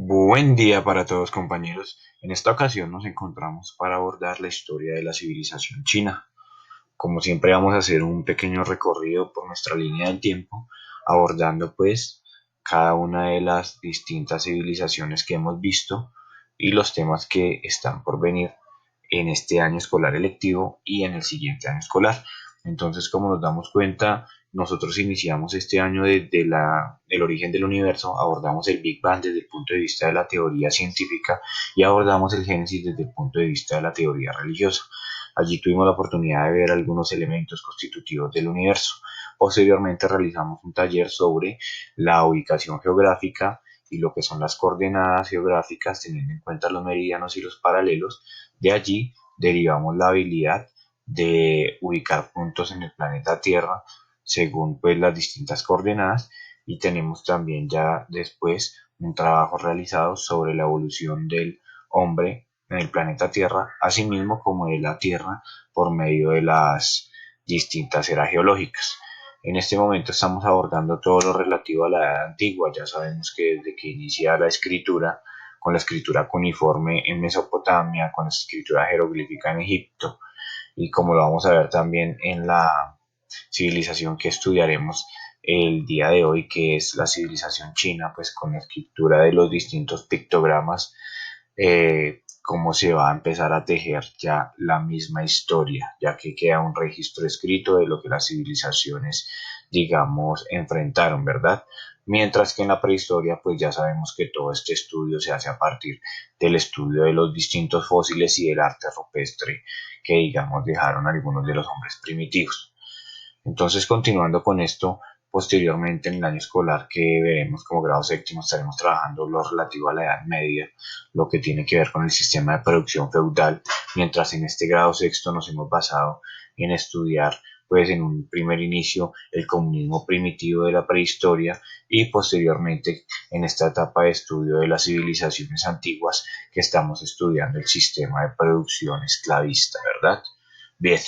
Buen día para todos compañeros. En esta ocasión nos encontramos para abordar la historia de la civilización china. Como siempre vamos a hacer un pequeño recorrido por nuestra línea del tiempo, abordando pues cada una de las distintas civilizaciones que hemos visto y los temas que están por venir en este año escolar electivo y en el siguiente año escolar. Entonces, como nos damos cuenta, nosotros iniciamos este año desde el origen del universo, abordamos el Big Bang desde el punto de vista de la teoría científica y abordamos el Génesis desde el punto de vista de la teoría religiosa. Allí tuvimos la oportunidad de ver algunos elementos constitutivos del universo. Posteriormente realizamos un taller sobre la ubicación geográfica y lo que son las coordenadas geográficas teniendo en cuenta los meridianos y los paralelos. De allí derivamos la habilidad de ubicar puntos en el planeta Tierra según pues las distintas coordenadas, y tenemos también ya después un trabajo realizado sobre la evolución del hombre en el planeta Tierra, asimismo como de la Tierra por medio de las distintas eras geológicas. En este momento estamos abordando todo lo relativo a la edad antigua. Ya sabemos que desde que inicia la escritura, con la escritura cuneiforme en Mesopotamia, con la escritura jeroglífica en Egipto, y como lo vamos a ver también en la civilización que estudiaremos el día de hoy, que es la civilización china, pues con la escritura de los distintos pictogramas, cómo se va a empezar a tejer ya la misma historia, ya que queda un registro escrito de lo que las civilizaciones, digamos, enfrentaron, ¿verdad? Mientras que en la prehistoria, pues ya sabemos que todo este estudio se hace a partir del estudio de los distintos fósiles y del arte rupestre que, digamos, dejaron algunos de los hombres primitivos. Entonces, continuando con esto, posteriormente en el año escolar que veremos como grado séptimo estaremos trabajando lo relativo a la Edad Media, lo que tiene que ver con el sistema de producción feudal, mientras en este grado sexto nos hemos basado en estudiar pues en un primer inicio el comunismo primitivo de la prehistoria y posteriormente en esta etapa de estudio de las civilizaciones antiguas que estamos estudiando el sistema de producción esclavista, ¿verdad? Bien,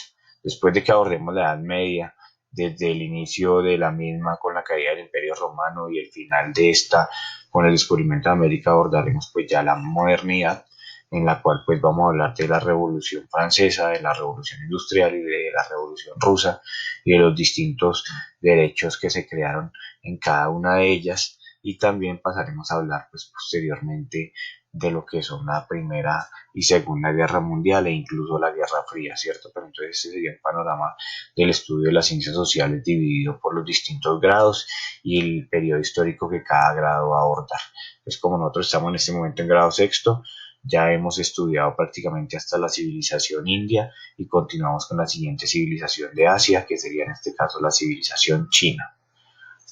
después de que abordemos la Edad Media, desde el inicio de la misma con la caída del Imperio Romano y el final de esta con el descubrimiento de América, abordaremos pues ya la modernidad, en la cual pues vamos a hablar de la Revolución Francesa, de la Revolución Industrial y de la Revolución Rusa y de los distintos derechos que se crearon en cada una de ellas, y también pasaremos a hablar pues posteriormente de lo que son la Primera y Segunda Guerra Mundial e incluso la Guerra Fría, ¿cierto? Pero entonces este sería un panorama del estudio de las ciencias sociales dividido por los distintos grados y el periodo histórico que cada grado va a abordar. Pues como nosotros estamos en este momento en grado sexto, ya hemos estudiado prácticamente hasta la civilización india y continuamos con la siguiente civilización de Asia, que sería en este caso la civilización china.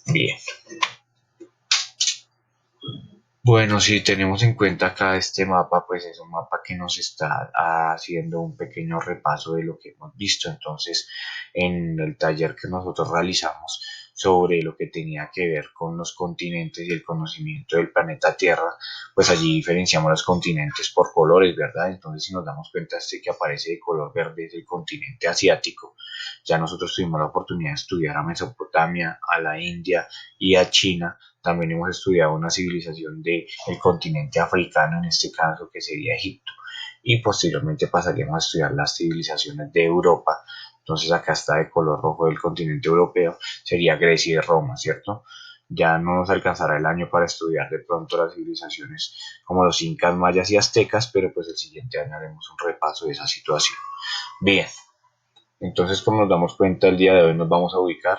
Bien. Bueno, si tenemos en cuenta acá este mapa, pues es un mapa que nos está haciendo un pequeño repaso de lo que hemos visto. Entonces, en el taller que nosotros realizamos sobre lo que tenía que ver con los continentes y el conocimiento del planeta Tierra, pues allí diferenciamos los continentes por colores, ¿verdad? Entonces, si nos damos cuenta, este que aparece de color verde es el continente asiático. Ya nosotros tuvimos la oportunidad de estudiar a Mesopotamia, a la India y a China. También hemos estudiado una civilización del continente africano, en este caso que sería Egipto, y posteriormente pasaríamos a estudiar las civilizaciones de Europa. Entonces acá está de color rojo del continente europeo, sería Grecia y Roma, ¿cierto? Ya no nos alcanzará el año para estudiar de pronto las civilizaciones como los incas, mayas y aztecas, pero pues el siguiente año haremos un repaso de esa situación. Bien, entonces, como nos damos cuenta, el día de hoy nos vamos a ubicar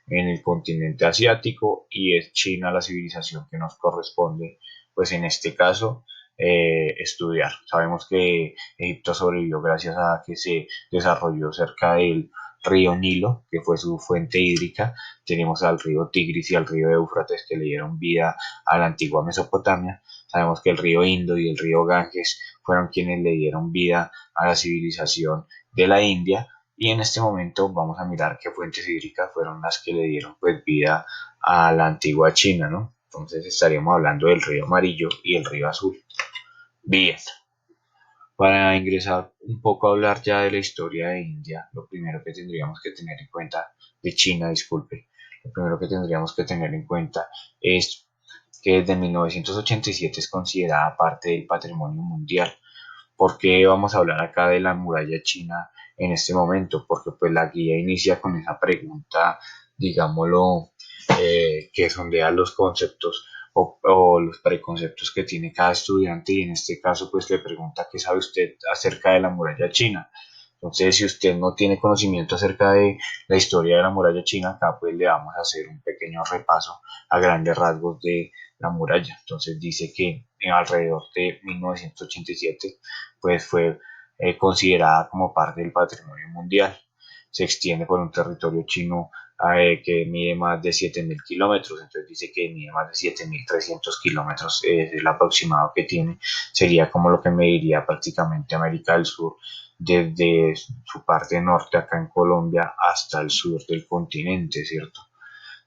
en el continente asiático y es China la civilización que nos corresponde, pues en este caso, estudiar. Sabemos que Egipto sobrevivió gracias a que se desarrolló cerca del río Nilo, que fue su fuente hídrica. Tenemos al río Tigris y al río Éufrates que le dieron vida a la antigua Mesopotamia. Sabemos que el río Indo y el río Ganges fueron quienes le dieron vida a la civilización de la India, y en este momento vamos a mirar qué fuentes hídricas fueron las que le dieron pues vida a la antigua China, ¿no? Entonces estaríamos hablando del río Amarillo y el río Azul. Bien, para ingresar un poco a hablar ya de la historia de India, lo primero que tendríamos que tener en cuenta, de China, disculpe, lo primero que tendríamos que tener en cuenta es que desde 1987 es considerada parte del patrimonio mundial. ¿Por qué vamos a hablar acá de la muralla china en este momento? Porque pues la guía inicia con esa pregunta, digámoslo, que sondea los conceptos o los preconceptos que tiene cada estudiante, y en este caso pues le pregunta qué sabe usted acerca de la muralla china. Entonces, si usted no tiene conocimiento acerca de la historia de la muralla china, acá pues le vamos a hacer un pequeño repaso a grandes rasgos de la muralla. Entonces dice que alrededor de 1987 pues fue considerada como parte del patrimonio mundial. Se extiende por un territorio chino que mide más de 7.000 kilómetros, entonces dice que mide más de 7.300 kilómetros, es el aproximado que tiene, sería como lo que mediría prácticamente América del Sur desde su parte norte acá en Colombia hasta el sur del continente, ¿cierto?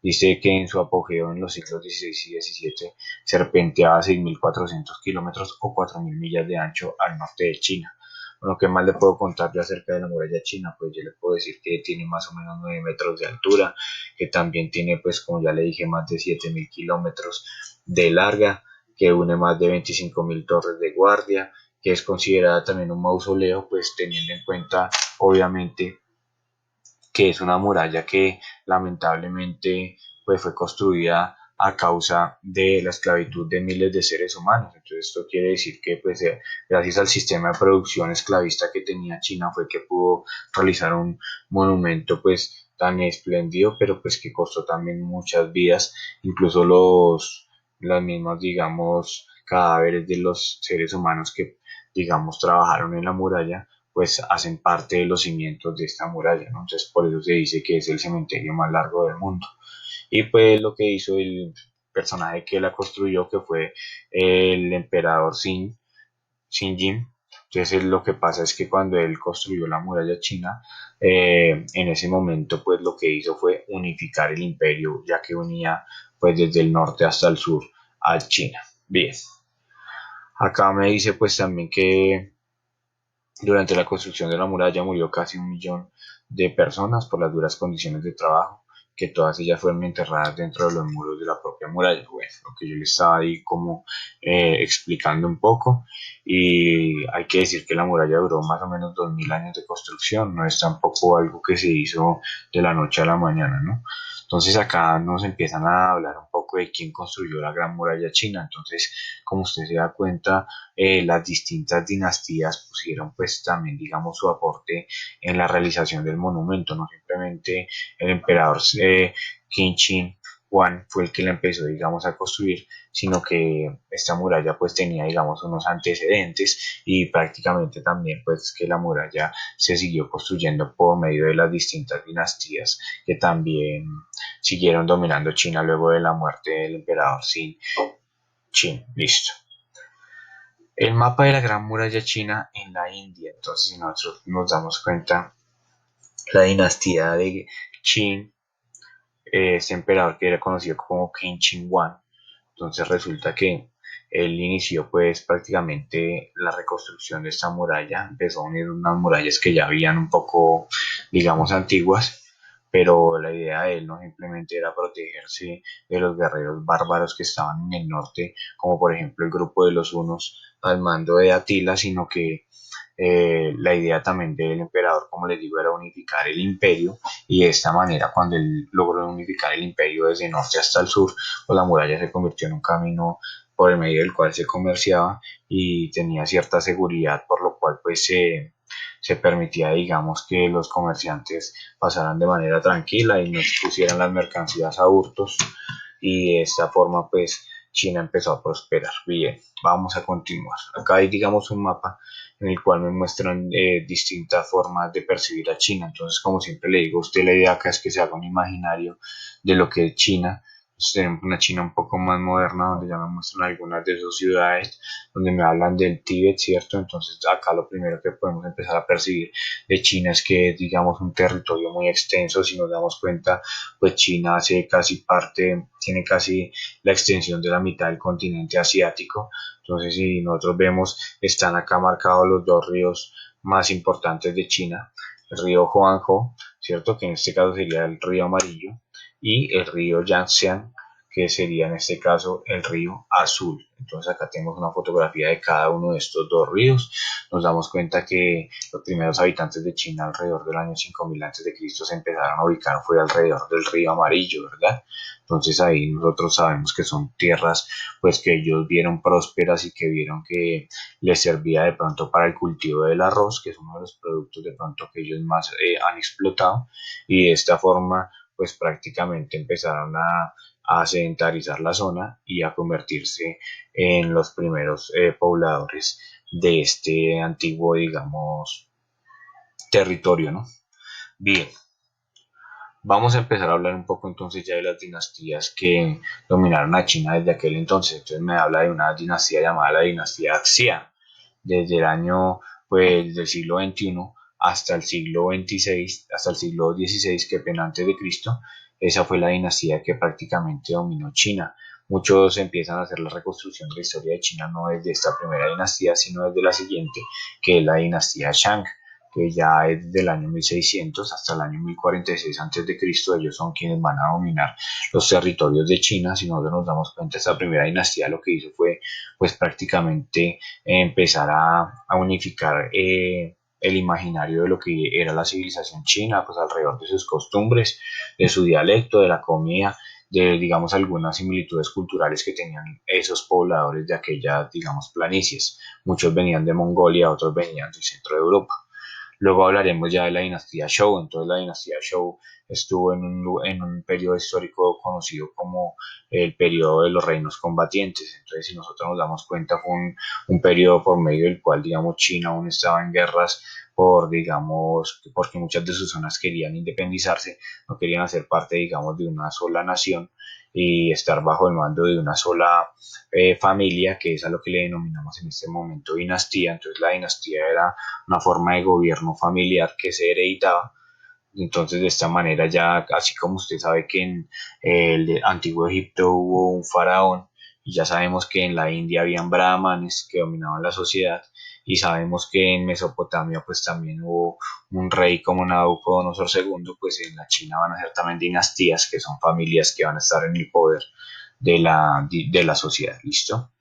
Dice que en su apogeo en los siglos XVI y XVII serpenteaba 6.400 kilómetros o 4.000 millas de ancho al norte de China. Bueno, ¿qué más le puedo contar yo acerca de la muralla china? Pues yo le puedo decir que tiene más o menos 9 metros de altura, que también tiene, pues como ya le dije, más de 7.000 kilómetros de larga, que une más de 25.000 torres de guardia, que es considerada también un mausoleo, pues teniendo en cuenta, obviamente, que es una muralla que lamentablemente pues fue construida a causa de la esclavitud de miles de seres humanos. Entonces esto quiere decir que pues gracias al sistema de producción esclavista que tenía China fue que pudo realizar un monumento pues tan espléndido, pero pues que costó también muchas vidas, incluso las mismas, digamos, cadáveres de los seres humanos que, digamos, trabajaron en la muralla pues hacen parte de los cimientos de esta muralla, ¿no? Entonces por eso se dice que es el cementerio más largo del mundo. Y pues lo que hizo el personaje que la construyó, que fue el emperador Xin Jin. Entonces lo que pasa es que cuando él construyó la muralla china, en ese momento pues lo que hizo fue unificar el imperio, ya que unía pues desde el norte hasta el sur a China. Bien, acá me dice pues también que durante la construcción de la muralla murió casi 1 millón de personas por las duras condiciones de trabajo, que todas ellas fueron enterradas dentro de los muros de la propia muralla. Bueno, lo que yo les estaba ahí como explicando un poco, y hay que decir que la muralla duró más o menos 2.000 años de construcción, no es tampoco algo que se hizo de la noche a la mañana, ¿no? Entonces acá nos empiezan a hablar un poco de quién construyó la Gran Muralla China. Entonces, como usted se da cuenta, las distintas dinastías pusieron pues también digamos su aporte en la realización del monumento, no simplemente el emperador Qin Shi Huang fue el que la empezó digamos a construir, sino que esta muralla pues tenía digamos unos antecedentes, y prácticamente también pues que la muralla se siguió construyendo por medio de las distintas dinastías que también siguieron dominando China luego de la muerte del emperador Xin Qin. Listo. El mapa de la Gran Muralla China en la India. Entonces, si nosotros nos damos cuenta, la dinastía de Qin, este emperador que era conocido como Qin Shi Huang, entonces resulta que él inició pues prácticamente la reconstrucción de esta muralla, empezó a unir unas murallas que ya habían un poco, digamos, antiguas, pero la idea de él no simplemente era protegerse de los guerreros bárbaros que estaban en el norte, como por ejemplo el grupo de los hunos al mando de Atila, sino que la idea también del emperador, como les digo, era unificar el imperio, y de esta manera cuando él logró unificar el imperio desde el norte hasta el sur, pues la muralla se convirtió en un camino por el medio del cual se comerciaba y tenía cierta seguridad, por lo cual pues se permitía digamos que los comerciantes pasaran de manera tranquila y no expusieran las mercancías a hurtos, y de esta forma pues China empezó a prosperar. Bien, vamos a continuar. Acá hay digamos un mapa en el cual me muestran distintas formas de percibir a China. Entonces, como siempre le digo a usted, la idea acá es que se haga un imaginario de lo que es China. Entonces, tenemos una China un poco más moderna, donde ya me muestran algunas de sus ciudades, donde me hablan del Tíbet, ¿cierto? Entonces, acá lo primero que podemos empezar a percibir de China es que es, digamos, un territorio muy extenso. Si nos damos cuenta, pues China hace casi parte, tiene casi la extensión de la mitad del continente asiático. Entonces, si nosotros vemos, están acá marcados los dos ríos más importantes de China, el río Huanghe, ¿cierto? Que en este caso sería el río amarillo, y el río Yangtze, que sería en este caso el río Azul. Entonces acá tenemos una fotografía de cada uno de estos dos ríos. Nos damos cuenta que los primeros habitantes de China alrededor del año 5000 a.C. se empezaron a ubicar fue alrededor del río Amarillo, ¿verdad? Entonces ahí nosotros sabemos que son tierras pues que ellos vieron prósperas y que vieron que les servía de pronto para el cultivo del arroz, que es uno de los productos de pronto que ellos más han explotado, y de esta forma pues prácticamente empezaron a sedentarizar la zona y a convertirse en los primeros pobladores de este antiguo, digamos, territorio, ¿no? Bien, vamos a empezar a hablar un poco entonces ya de las dinastías que dominaron a China desde aquel entonces. Entonces me habla de una dinastía llamada la dinastía Xia, desde el año pues del siglo XXI hasta el siglo XXVI, hasta el siglo XVI, que pena antes de Cristo. Esa fue la dinastía que prácticamente dominó China. Muchos empiezan a hacer la reconstrucción de la historia de China no desde esta primera dinastía, sino desde la siguiente, que es la dinastía Shang, que ya es del año 1600 hasta el año 1046 a.C. Ellos son quienes van a dominar los territorios de China. Si nosotros nos damos cuenta, esta primera dinastía lo que hizo fue pues prácticamente empezar a unificar el imaginario de lo que era la civilización china, pues alrededor de sus costumbres, de su dialecto, de la comida, de, digamos, algunas similitudes culturales que tenían esos pobladores de aquellas, digamos, planicies. Muchos venían de Mongolia, otros venían del centro de Europa. Luego hablaremos ya de la dinastía Zhou. Entonces la dinastía Zhou estuvo en un periodo histórico conocido como el periodo de los reinos combatientes. Entonces si nosotros nos damos cuenta fue un periodo por medio del cual, digamos, China aún estaba en guerras por, digamos, porque muchas de sus zonas querían independizarse, no querían hacer parte, digamos, de una sola nación y estar bajo el mando de una sola familia, que es a lo que le denominamos en este momento dinastía. Entonces la dinastía era una forma de gobierno familiar que se heredaba. Entonces, de esta manera, ya así como usted sabe que en el antiguo Egipto hubo un faraón, y ya sabemos que en la India habían brahmanes que dominaban la sociedad, y sabemos que en Mesopotamia pues también hubo un rey como Nabucodonosor II, pues en la China van a ser también dinastías, que son familias que van a estar en el poder de la sociedad. ¿Listo?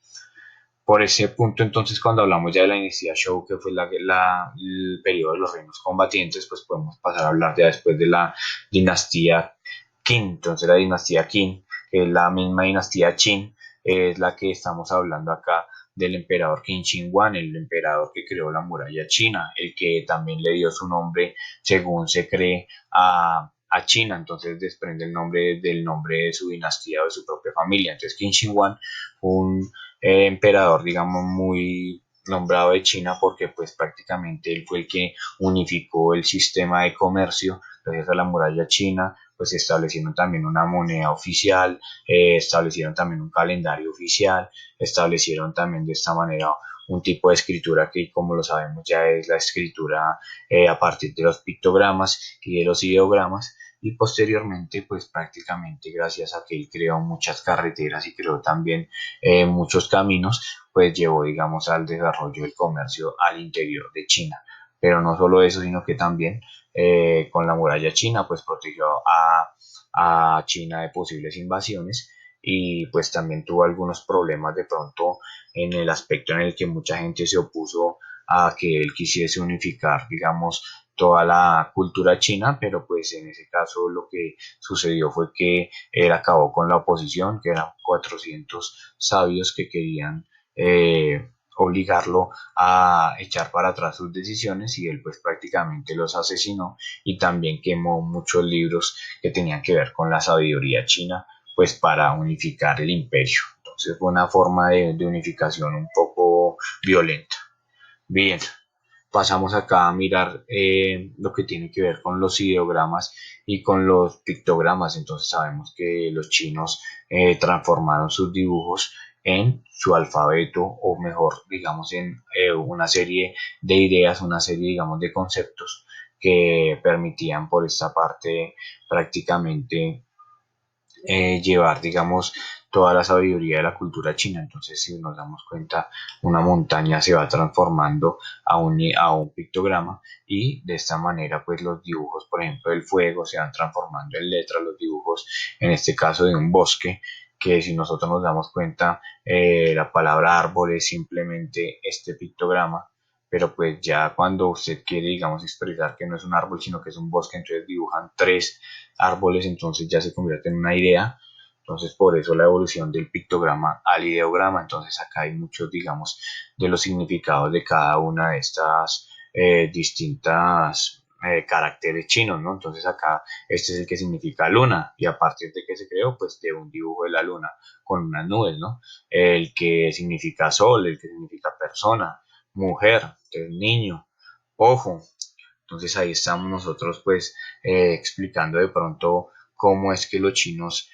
Por ese punto, entonces, cuando hablamos ya de la dinastía Zhou, que fue el periodo de los reinos combatientes, pues podemos pasar a hablar ya después de la dinastía Qin. Entonces, la dinastía Qin, que es la misma dinastía Qin, es la que estamos hablando acá del emperador Qin Shi Huang, el emperador que creó la muralla china, el que también le dio su nombre, según se cree, a China. Entonces desprende el nombre del nombre de su dinastía o de su propia familia. Entonces Qin Shi Huang fue un emperador, digamos, muy nombrado de China porque pues prácticamente él fue el que unificó el sistema de comercio gracias a la muralla china, pues establecieron también una moneda oficial, establecieron también un calendario oficial, establecieron también de esta manera un tipo de escritura que, como lo sabemos, ya es la escritura a partir de los pictogramas y de los ideogramas. Y posteriormente, pues prácticamente gracias a que él creó muchas carreteras y creó también muchos caminos, pues llevó, digamos, al desarrollo del comercio al interior de China. Pero no solo eso, sino que también con la muralla china, pues protegió a China de posibles invasiones, y pues también tuvo algunos problemas de pronto en el aspecto en el que mucha gente se opuso a que él quisiese unificar, digamos, toda la cultura china, pero pues en ese caso lo que sucedió fue que él acabó con la oposición, que eran 400 sabios que querían obligarlo a echar para atrás sus decisiones, y él pues prácticamente los asesinó y también quemó muchos libros que tenían que ver con la sabiduría china, pues para unificar el imperio. Entonces fue una forma de unificación un poco violenta. Bien, pasamos acá a mirar lo que tiene que ver con los ideogramas y con los pictogramas. Entonces sabemos que los chinos transformaron sus dibujos en su alfabeto, o mejor, digamos, en una serie de ideas, una serie, digamos, de conceptos que permitían por esta parte prácticamente llevar, digamos, toda la sabiduría de la cultura china. Entonces, si nos damos cuenta, una montaña se va transformando a un pictograma, y de esta manera, pues los dibujos, por ejemplo, del fuego se van transformando en letras, los dibujos, en este caso, de un bosque, que si nosotros nos damos cuenta, la palabra árbol es simplemente este pictograma, pero pues ya cuando usted quiere, digamos, expresar que no es un árbol, sino que es un bosque, entonces dibujan tres árboles, entonces ya se convierte en una idea. Entonces, por eso la evolución del pictograma al ideograma. Entonces, acá hay muchos, digamos, de los significados de cada una de estas distintas caracteres chinos, ¿no? Entonces, acá este es el que significa luna, y a partir de que se creó, pues de un dibujo de la luna con unas nubes, ¿no? El que significa sol, el que significa persona, mujer, entonces niño, ojo. Entonces ahí estamos nosotros pues explicando de pronto cómo es que los chinos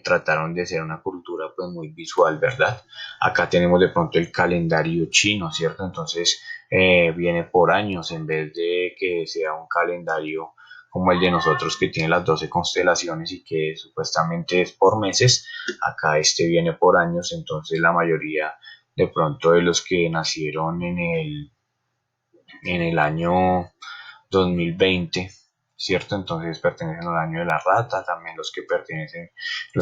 trataron de ser una cultura pues muy visual, ¿verdad? Acá tenemos de pronto el calendario chino, ¿cierto? Entonces viene por años en vez de que sea un calendario como el de nosotros que tiene las 12 constelaciones y que supuestamente es por meses. Acá este viene por años. Entonces la mayoría de pronto de los que nacieron en el año 2020, ¿cierto? Entonces pertenecen al año de la rata. También los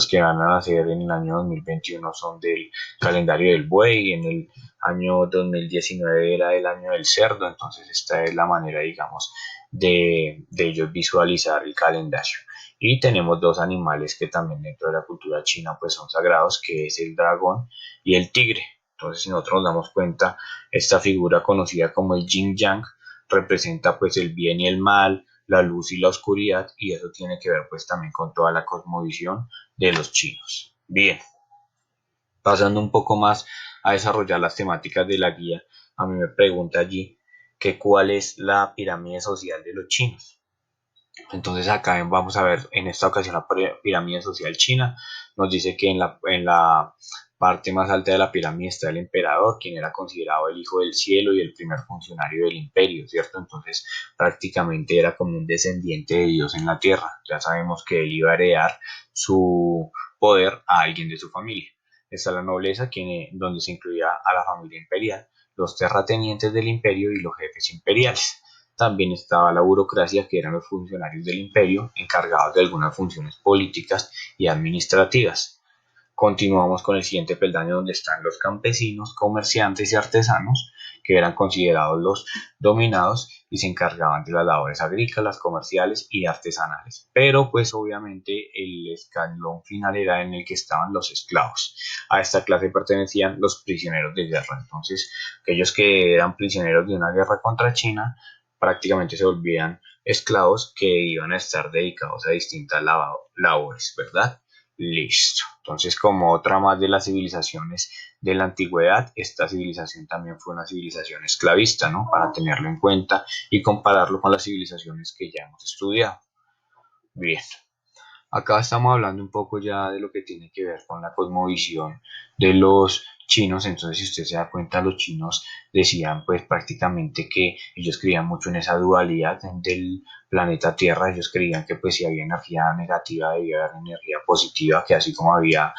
que van a nacer en el año 2021 son del calendario del buey. En el año 2019 era el año del cerdo. Entonces esta es la manera, digamos, de ellos visualizar el calendario. Y tenemos dos animales que también dentro de la cultura china pues son sagrados, que es el dragón y el tigre. Entonces, si nosotros nos damos cuenta, esta figura conocida como el yin yang representa pues el bien y el mal, la luz y la oscuridad, y eso tiene que ver pues también con toda la cosmovisión de los chinos. Bien, pasando un poco más a desarrollar las temáticas de la guía, a mí me pregunta allí que cuál es la pirámide social de los chinos. Entonces acá vamos a ver en esta ocasión la pirámide social china. Nos dice que en la parte más alta de la pirámide está el emperador, quien era considerado el hijo del cielo y el primer funcionario del imperio, ¿cierto? Entonces prácticamente era como un descendiente de Dios en la tierra. Ya sabemos que él iba a heredar su poder a alguien de su familia. Está la nobleza, donde se incluía a la familia imperial, los terratenientes del imperio y los jefes imperiales. También estaba la burocracia, que eran los funcionarios del imperio encargados de algunas funciones políticas y administrativas. Continuamos con el siguiente peldaño, donde están los campesinos, comerciantes y artesanos, que eran considerados los dominados y se encargaban de las labores agrícolas, comerciales y artesanales. Pero pues obviamente el escalón final era en el que estaban los esclavos. A esta clase pertenecían los prisioneros de guerra. Entonces, aquellos que eran prisioneros de una guerra contra China prácticamente se volvían esclavos que iban a estar dedicados a distintas labores, ¿verdad? Listo. Entonces, como otra más de las civilizaciones de la antigüedad, esta civilización también fue una civilización esclavista, ¿no? Para tenerlo en cuenta y compararlo con las civilizaciones que ya hemos estudiado. Bien. Acá estamos hablando un poco ya de lo que tiene que ver con la cosmovisión de los chinos. Entonces, si usted se da cuenta, los chinos decían pues prácticamente que ellos creían mucho en esa dualidad del planeta Tierra. Ellos creían que pues si había energía negativa debía haber energía positiva, que así como había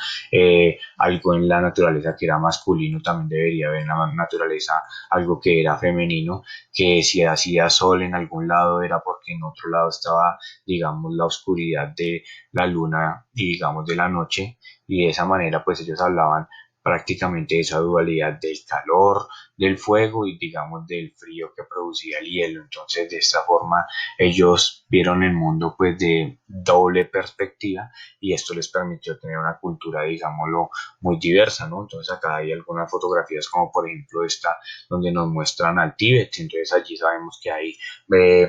algo en la naturaleza que era masculino, también debería haber en la naturaleza algo que era femenino, que si hacía sol en algún lado era porque en otro lado estaba, digamos, la oscuridad de la luna y digamos de la noche, y de esa manera pues ellos hablaban prácticamente de esa dualidad del calor, del fuego y digamos del frío que producía el hielo. Entonces de esta forma ellos vieron el mundo pues de doble perspectiva, y esto les permitió tener una cultura, digámoslo, muy diversa, ¿no? Entonces acá hay algunas fotografías como por ejemplo esta, donde nos muestran al Tíbet. Entonces allí sabemos que hay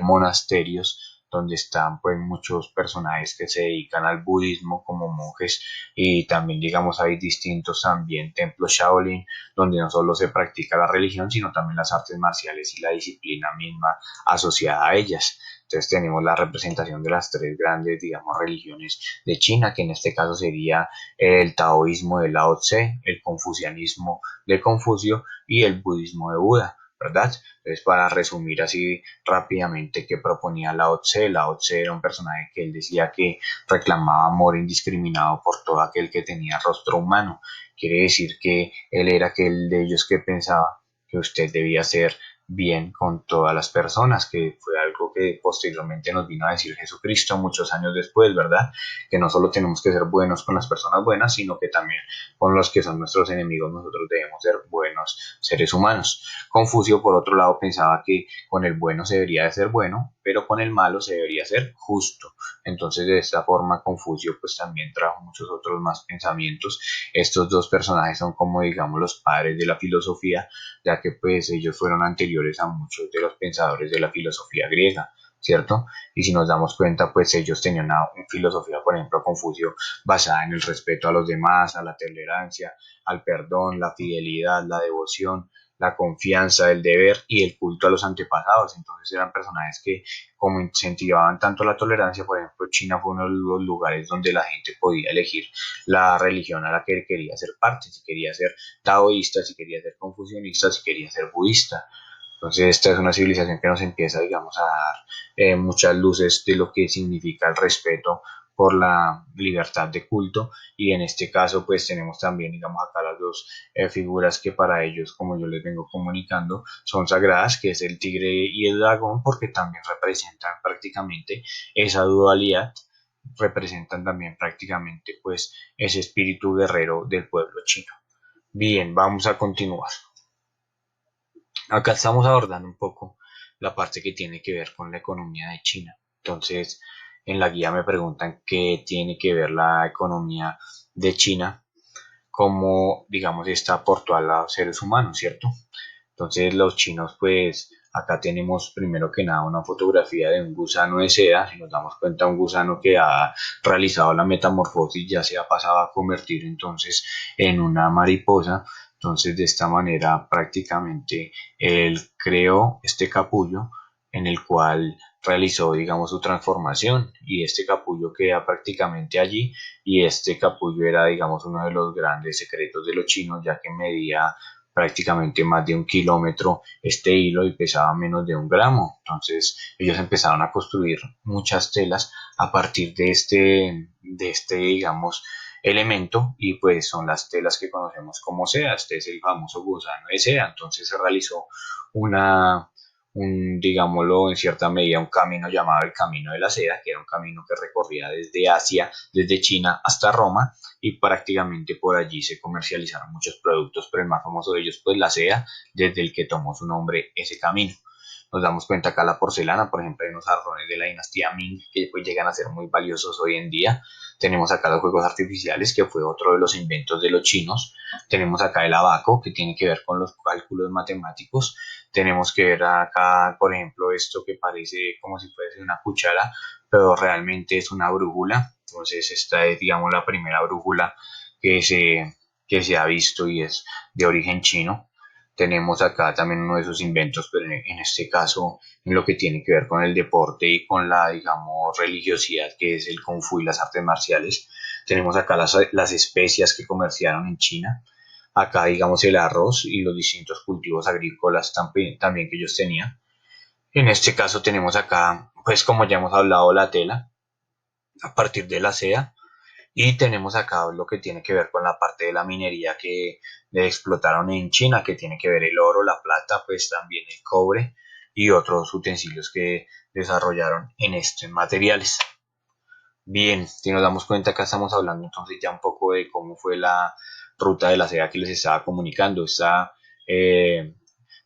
monasterios donde están pues muchos personajes que se dedican al budismo como monjes, y también digamos hay distintos también templos Shaolin donde no solo se practica la religión sino también las artes marciales y la disciplina misma asociada a ellas. Entonces tenemos la representación de las tres grandes, digamos, religiones de China, que en este caso sería el taoísmo de Lao Tse, el confucianismo de Confucio y el budismo de Buda, ¿verdad? Entonces, para resumir así rápidamente, ¿qué proponía Lao Tse? Lao Tse era un personaje que él decía que reclamaba amor indiscriminado por todo aquel que tenía rostro humano. Quiere decir que él era aquel de ellos que pensaba que usted debía ser bien con todas las personas, que fue algo que posteriormente nos vino a decir Jesucristo muchos años después, ¿verdad? Que no solo tenemos que ser buenos con las personas buenas, sino que también con los que son nuestros enemigos nosotros debemos ser buenos seres humanos. Confucio, por otro lado, pensaba que con el bueno se debería de ser bueno, pero con el malo se debería ser justo. Entonces, de esta forma, Confucio pues también trajo muchos otros más pensamientos. Estos dos personajes son como digamos los padres de la filosofía, ya que pues ellos fueron anteriores a muchos de los pensadores de la filosofía griega, ¿cierto? Y si nos damos cuenta, pues ellos tenían una filosofía, por ejemplo, Confucio, basada en el respeto a los demás, a la tolerancia, al perdón, la fidelidad, la devoción, la confianza, el deber y el culto a los antepasados. Entonces eran personajes que como incentivaban tanto la tolerancia, por ejemplo, China fue uno de los lugares donde la gente podía elegir la religión a la que quería ser parte, si quería ser taoísta, si quería ser confucionista, si quería ser budista. Entonces esta es una civilización que nos empieza, digamos, a dar muchas luces de lo que significa el respeto por la libertad de culto y en este caso pues tenemos también digamos acá las dos figuras que para ellos como yo les vengo comunicando son sagradas, que es el tigre y el dragón, porque también representan prácticamente esa dualidad, representan también prácticamente pues ese espíritu guerrero del pueblo chino. Bien, vamos a continuar. Acá estamos abordando un poco la parte que tiene que ver con la economía de China. Entonces, en la guía me preguntan qué tiene que ver la economía de China, como, digamos, está aportó a los seres humanos, ¿cierto? Entonces, los chinos, pues, acá tenemos primero que nada una fotografía de un gusano de seda. Si nos damos cuenta, un gusano que ha realizado la metamorfosis ya se ha pasado a convertir entonces en una mariposa. Entonces, de esta manera, prácticamente, él creó este capullo en el cual realizó, digamos, su transformación y este capullo queda prácticamente allí y este capullo era, digamos, uno de los grandes secretos de los chinos, ya que medía prácticamente más de 1 kilómetro este hilo y pesaba menos de 1 gramo. Entonces ellos empezaron a construir muchas telas a partir de este digamos, elemento y pues son las telas que conocemos como seda. Este es el famoso gusano de seda. Entonces se realizó una, digámoslo en cierta medida, un camino llamado el Camino de la Seda, que era un camino que recorría desde Asia, desde China hasta Roma, y prácticamente por allí se comercializaron muchos productos, pero el más famoso de ellos, pues la seda, desde el que tomó su nombre ese camino. Nos damos cuenta acá la porcelana, por ejemplo, hay unos jarrones de la dinastía Ming que pues llegan a ser muy valiosos hoy en día. Tenemos acá los juegos artificiales, que fue otro de los inventos de los chinos. Tenemos acá el abaco, que tiene que ver con los cálculos matemáticos. Tenemos que ver acá, por ejemplo, esto que parece como si fuese una cuchara, pero realmente es una brújula. Entonces esta es, digamos, la primera brújula que se ha visto y es de origen chino. Tenemos acá también uno de sus inventos, pero en este caso en lo que tiene que ver con el deporte y con la, digamos, religiosidad, que es el Kung Fu y las artes marciales. Tenemos acá las especias que comerciaron en China. Acá, digamos, el arroz y los distintos cultivos agrícolas también que ellos tenían. En este caso tenemos acá, pues como ya hemos hablado, la tela a partir de la seda. Y tenemos acá lo que tiene que ver con la parte de la minería que le explotaron en China, que tiene que ver el oro, la plata, pues también el cobre y otros utensilios que desarrollaron en estos materiales. Bien, si nos damos cuenta, acá estamos hablando entonces ya un poco de cómo fue la ruta de la seda que les estaba comunicando. Eh,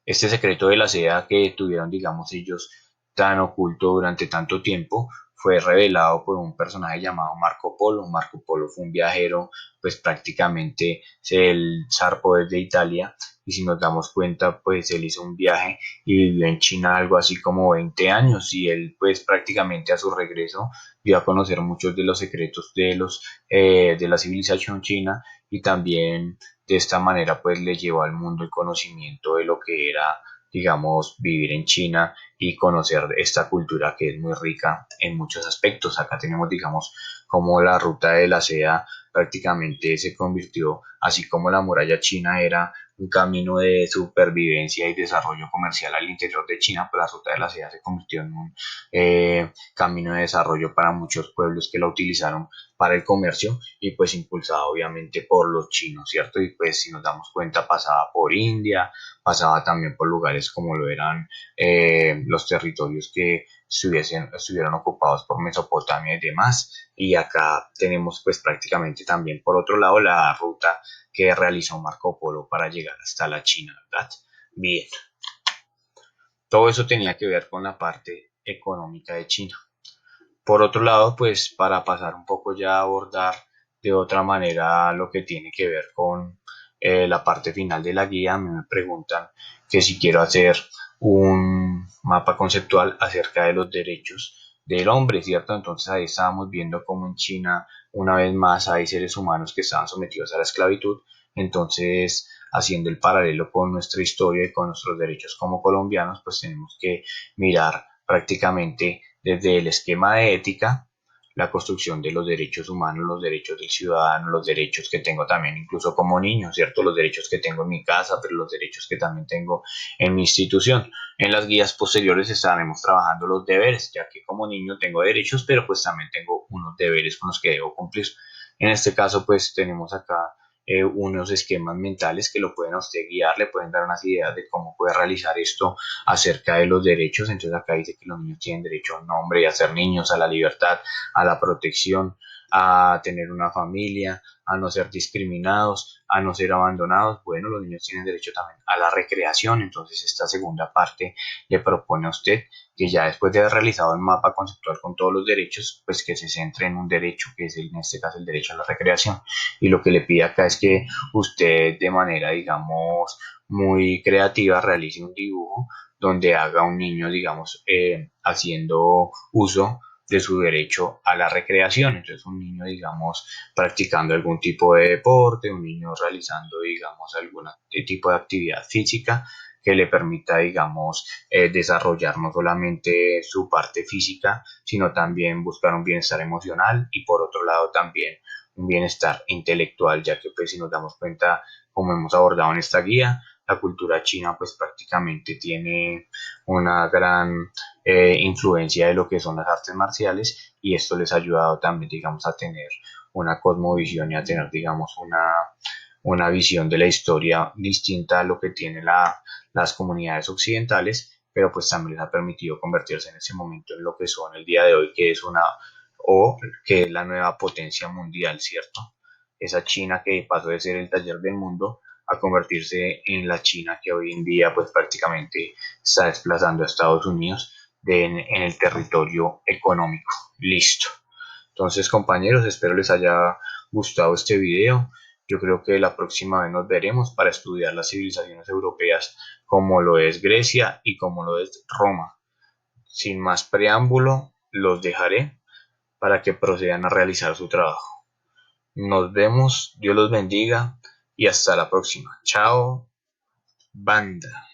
este secreto de la seda que tuvieron, digamos, ellos tan oculto durante tanto tiempo, fue revelado por un personaje llamado Marco Polo. Marco Polo fue un viajero, pues prácticamente él zarpó desde Italia y si nos damos cuenta, pues él hizo un viaje y vivió en China algo así como 20 años y él pues prácticamente a su regreso dio a conocer muchos de los secretos de la civilización china y también de esta manera pues le llevó al mundo el conocimiento de lo que era, digamos, vivir en China y conocer esta cultura que es muy rica en muchos aspectos. Acá tenemos, digamos, como la ruta de la seda prácticamente se convirtió, así como la muralla china era un camino de supervivencia y desarrollo comercial al interior de China, pues la Ruta de la Seda se convirtió en un camino de desarrollo para muchos pueblos que la utilizaron para el comercio y pues impulsada obviamente por los chinos, ¿cierto? Y pues si nos damos cuenta pasaba por India, pasaba también por lugares como lo eran los territorios que estuvieron ocupados por Mesopotamia y demás. Y acá tenemos pues prácticamente también por otro lado la ruta que realizó Marco Polo para llegar hasta la China, ¿verdad? Bien, todo eso tenía que ver con la parte económica de China. Por otro lado, pues para pasar un poco ya a abordar de otra manera lo que tiene que ver con la parte final de la guía, a mí me preguntan que si quiero hacer un mapa conceptual acerca de los derechos del hombre, ¿cierto? Entonces ahí estábamos viendo cómo en China una vez más hay seres humanos que estaban sometidos a la esclavitud, entonces haciendo el paralelo con nuestra historia y con nuestros derechos como colombianos, pues tenemos que mirar prácticamente desde el esquema de ética, la construcción de los derechos humanos, los derechos del ciudadano, los derechos que tengo también incluso como niño, ¿cierto? Los derechos que tengo en mi casa, pero los derechos que también tengo en mi institución. En las guías posteriores estaremos trabajando los deberes, ya que como niño tengo derechos, pero pues también tengo unos deberes con los que debo cumplir. En este caso, pues tenemos acá unos esquemas mentales que lo pueden a usted guiar, le pueden dar unas ideas de cómo puede realizar esto acerca de los derechos. Entonces acá dice que los niños tienen derecho a un nombre y a ser niños, a la libertad, a la protección, a tener una familia, a no ser discriminados, a no ser abandonados. Bueno, los niños tienen derecho también a la recreación. Entonces esta segunda parte le propone a usted que ya después de haber realizado el mapa conceptual con todos los derechos, pues que se centre en un derecho, que es en este caso el derecho a la recreación. Y lo que le pide acá es que usted de manera, digamos, muy creativa realice un dibujo donde haga un niño, digamos, haciendo uso de su derecho a la recreación. Entonces, un niño, digamos, practicando algún tipo de deporte, un niño realizando, digamos, algún tipo de actividad física que le permita, digamos, desarrollar no solamente su parte física, sino también buscar un bienestar emocional y por otro lado también un bienestar intelectual, ya que pues si nos damos cuenta, como hemos abordado en esta guía, la cultura china pues prácticamente tiene una gran influencia de lo que son las artes marciales y esto les ha ayudado también, digamos, a tener una cosmovisión y a tener, digamos, una visión de la historia distinta a lo que tienen las comunidades occidentales, pero pues también les ha permitido convertirse en ese momento en lo que son el día de hoy, que es una o que es la nueva potencia mundial, ¿cierto? Esa China que pasó de ser el taller del mundo a convertirse en la China que hoy en día pues prácticamente está desplazando a Estados Unidos en el territorio económico. Listo. Entonces, compañeros, espero les haya gustado este video. Yo creo que la próxima vez nos veremos para estudiar las civilizaciones europeas como lo es Grecia y como lo es Roma. Sin más preámbulo, los dejaré para que procedan a realizar su trabajo. Nos vemos, Dios los bendiga y hasta la próxima. Chao, banda.